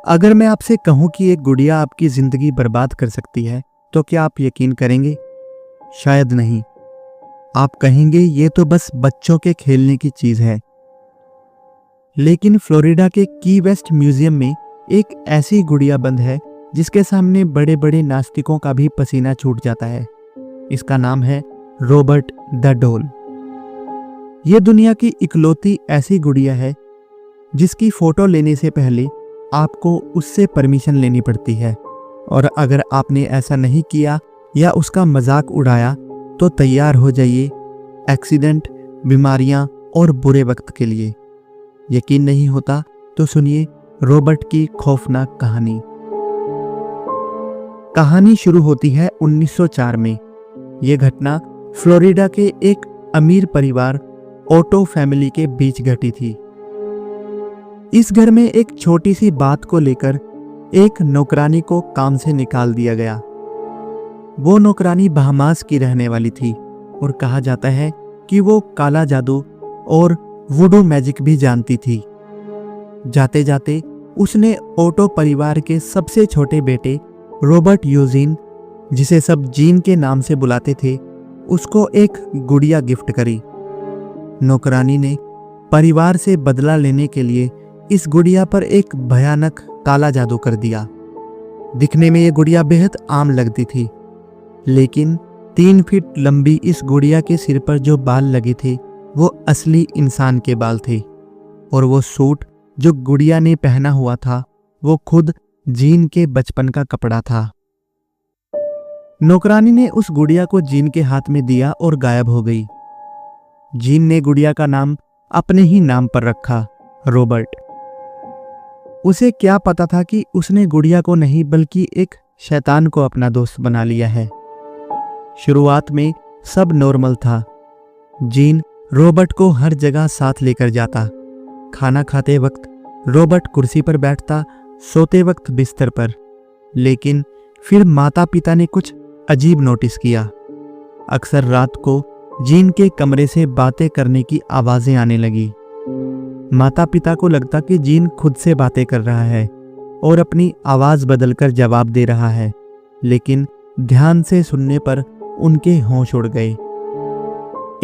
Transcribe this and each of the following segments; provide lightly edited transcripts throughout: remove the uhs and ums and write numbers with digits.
अगर मैं आपसे कहूं कि एक गुड़िया आपकी जिंदगी बर्बाद कर सकती है, तो क्या आप यकीन करेंगे? शायद नहीं। आप कहेंगे ये तो बस बच्चों के खेलने की चीज है। लेकिन फ्लोरिडा के की वेस्ट म्यूजियम में एक ऐसी गुड़िया बंद है जिसके सामने बड़े बड़े नास्तिकों का भी पसीना छूट जाता है। इसका नाम है रॉबर्ट द डॉल। ये दुनिया की इकलौती ऐसी गुड़िया है जिसकी फोटो लेने से पहले आपको उससे परमिशन लेनी पड़ती है, और अगर आपने ऐसा नहीं किया या उसका मजाक उड़ाया तो तैयार हो जाइए एक्सीडेंट, बीमारियां और बुरे वक्त के लिए। यकीन नहीं होता तो सुनिए रॉबर्ट की खौफनाक कहानी। कहानी शुरू होती है 1904 में। यह घटना फ्लोरिडा के एक अमीर परिवार ओटो फैमिली के बीच घटी थी। इस घर में एक छोटी सी बात को लेकर एक नौकरानी को काम से निकाल दिया गया। वो नौकरानी बहामास की रहने वाली थी और कहा जाता है कि वो काला जादू और वुडू मैजिक भी जानती थी। जाते जाते उसने ओटो परिवार के सबसे छोटे बेटे रॉबर्ट यूजीन, जिसे सब जीन के नाम से बुलाते थे, उसको एक गुड़िया गिफ्ट करी। नौकरानी ने परिवार से बदला लेने के लिए इस गुड़िया पर एक भयानक काला जादू कर दिया। दिखने में ये गुड़िया बेहद आम लगती थी, लेकिन 3 फीट लंबी इस गुड़िया के सिर पर जो बाल लगे थे वो असली इंसान के बाल थे, और वो सूट जो गुड़िया ने पहना हुआ था वो खुद जीन के बचपन का कपड़ा था। नौकरानी ने उस गुड़िया को जीन के हाथ में दिया और गायब हो गई। जीन ने गुड़िया का नाम अपने ही नाम पर रखा, रॉबर्ट। उसे क्या पता था कि उसने गुड़िया को नहीं बल्कि एक शैतान को अपना दोस्त बना लिया है। शुरुआत में सब नॉर्मल था। जीन रॉबर्ट को हर जगह साथ लेकर जाता। खाना खाते वक्त रॉबर्ट कुर्सी पर बैठता, सोते वक्त बिस्तर पर। लेकिन फिर माता पिता ने कुछ अजीब नोटिस किया। अक्सर रात को जीन के कमरे से बातें करने की आवाजें आने लगी। माता पिता को लगता कि जीन खुद से बातें कर रहा है और अपनी आवाज बदलकर जवाब दे रहा है, लेकिन ध्यान से सुनने पर उनके होश उड़ गए।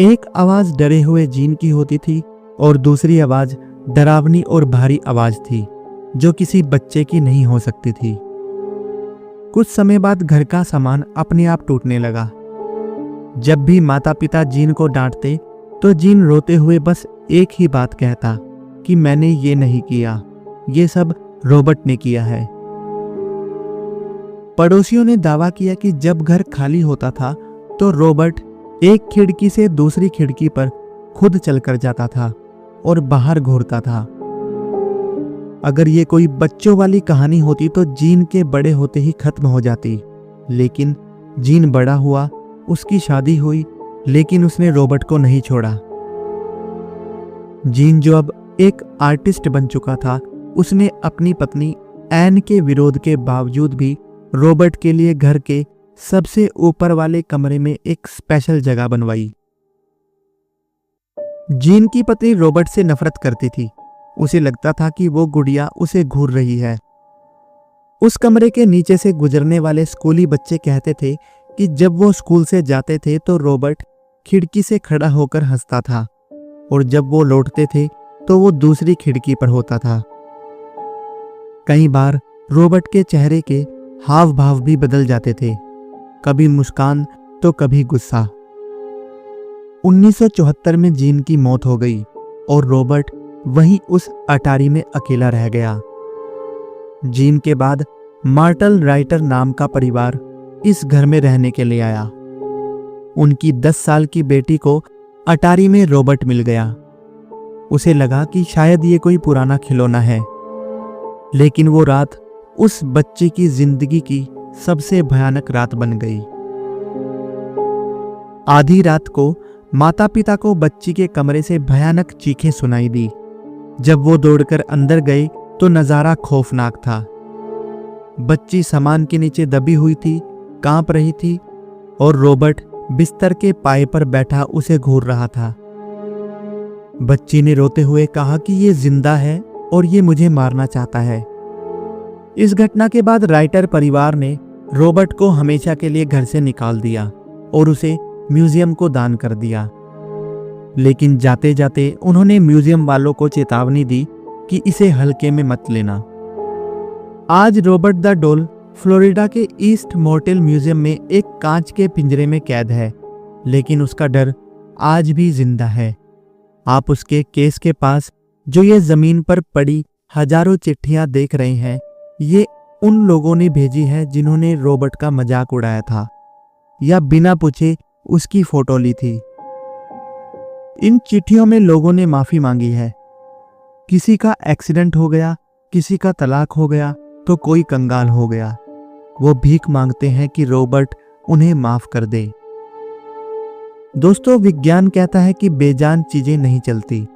एक आवाज डरे हुए जीन की होती थी और दूसरी आवाज डरावनी और भारी आवाज थी जो किसी बच्चे की नहीं हो सकती थी। कुछ समय बाद घर का सामान अपने आप टूटने लगा। जब भी माता पिता जीन को डांटते तो जीन रोते हुए बस एक ही बात कहता कि मैंने ये नहीं किया, ये सब रॉबर्ट ने किया है। पड़ोसियों ने दावा किया कि जब घर खाली होता था तो रॉबर्ट एक खिड़की से दूसरी खिड़की पर खुद चलकर जाता था और बाहर घूरता था। अगर ये कोई बच्चों वाली कहानी होती तो जीन के बड़े होते ही खत्म हो जाती, लेकिन जीन बड़ा हुआ, उसकी शादी हुई, लेकिन उसने रॉबर्ट को नहीं छोड़ा। जीन जो अब एक आर्टिस्ट बन चुका था, उसने अपनी पत्नी एन के विरोध के बावजूद भी रॉबर्ट के लिए घर के सबसे ऊपर वाले कमरे में एक स्पेशल जगह बनवाई। जीन की पत्नी रॉबर्ट से नफरत करती थी। उसे लगता था कि वो गुड़िया उसे घूर रही है। उस कमरे के नीचे से गुजरने वाले स्कूली बच्चे कहते थे कि जब वो स्कूल से जाते थे तो रॉबर्ट खिड़की से खड़ा होकर हंसता था, और जब वो लौटते थे तो वो दूसरी खिड़की पर होता था। कई बार रॉबर्ट के चेहरे के हाव भाव भी बदल जाते थे, कभी मुस्कान तो कभी गुस्सा। 1974 में जीन की मौत हो गई और रॉबर्ट वहीं उस अटारी में अकेला रह गया। जीन के बाद मार्टल राइटर नाम का परिवार इस घर में रहने के लिए आया। उनकी 10 साल की बेटी को अटारी में रॉबर्ट मिल गया। उसे लगा कि शायद ये कोई पुराना खिलौना है, लेकिन वो रात उस बच्चे की जिंदगी की सबसे भयानक रात बन गई। आधी रात को माता पिता को बच्ची के कमरे से भयानक चीखें सुनाई दी। जब वो दौड़कर अंदर गए तो नजारा खौफनाक था। बच्ची सामान के नीचे दबी हुई थी, कांप रही थी, और रॉबर्ट बिस्तर के पाए पर बैठा उसे घूर रहा था। बच्ची ने रोते हुए कहा कि ये जिंदा है और ये मुझे मारना चाहता है। इस घटना के बाद राइटर परिवार ने रॉबर्ट को हमेशा के लिए घर से निकाल दिया और उसे म्यूजियम को दान कर दिया। लेकिन जाते जाते उन्होंने म्यूजियम वालों को चेतावनी दी कि इसे हल्के में मत लेना। आज रॉबर्ट द डॉल फ्लोरिडा के ईस्ट मोर्टेल म्यूजियम में एक कांच के पिंजरे में कैद है, लेकिन उसका डर आज भी जिंदा है। आप उसके केस के पास जो ये जमीन पर पड़ी हजारों चिट्ठियां देख रहे हैं, ये उन लोगों ने भेजी है जिन्होंने रॉबर्ट का मजाक उड़ाया था या बिना पूछे उसकी फोटो ली थी। इन चिट्ठियों में लोगों ने माफी मांगी है। किसी का एक्सीडेंट हो गया, किसी का तलाक हो गया, तो कोई कंगाल हो गया। वो भीख मांगते हैं कि रॉबर्ट उन्हें माफ कर दे। दोस्तों, विज्ञान कहता है कि बेजान चीजें नहीं चलती,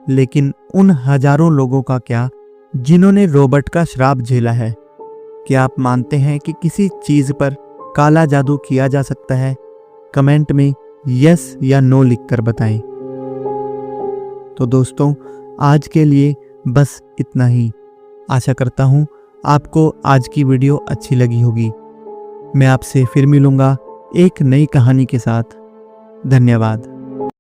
लेकिन उन हजारों लोगों का क्या जिन्होंने रॉबर्ट का श्राप झेला है? क्या आप मानते हैं कि किसी चीज पर काला जादू किया जा सकता है? कमेंट में यस या नो लिखकर बताएं। तो दोस्तों, आज के लिए बस इतना ही। आशा करता हूं आपको आज की वीडियो अच्छी लगी होगी। मैं आपसे फिर मिलूंगा एक नई कहानी के साथ। धन्यवाद।